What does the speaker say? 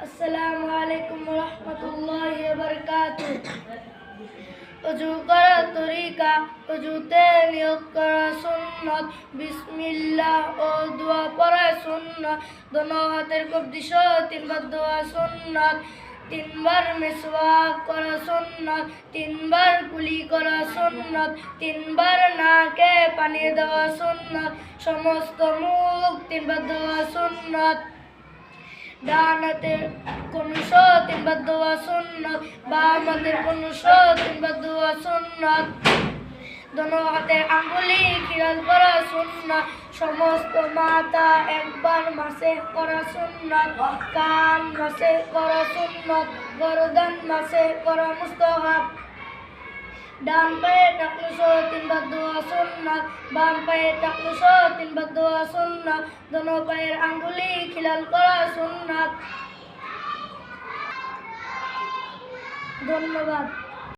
আসসালামু আলাইকুম ওয়া রাহমাতুল্লাহি ওয়া বারাকাতুহু। ওযু করার তরিকা, ওযুতে নিয়ত করা সুন্নাত, বিসমিল্লাহ ও দোয়া পড়া সুন্নাত, দোনো হাতের কবজি সহ তিনবার দোয়া সুন্নাত, তিনবার মিসওয়াক করা সুন্নাত, তিনবার কুলি করা সুন্নাত, তিনবার নাকে পানি দেওয়া সুন্নাত, সমস্ত মুখ তিনবার দেওয়া সুন্নাত, ডান হাতের কনুষ তিনবার দেওয়া সুন্নাত, বাম হাতের কনুষ তিনবার দেওয়া সুন্নাত, দোনো হাতের আঙ্গুলি খিলাল করা সুন্নাত, সমস্ত মাথা একবার মাসেহ করা সুন্নাত, কান মাসেহ করা সুন্নাত, গরদান মাসেহ করা মুস্তাহাব, ডান পায়ে টাকনু সহ তিনবার দোয়া সুন্নাত, বাম পায়ে টাকনু সহ তিনবার দোয়া সুন্নাত, দোনো পায়ের আঙ্গুলি খিলাল করা সুন্নাত। ধন্যবাদ।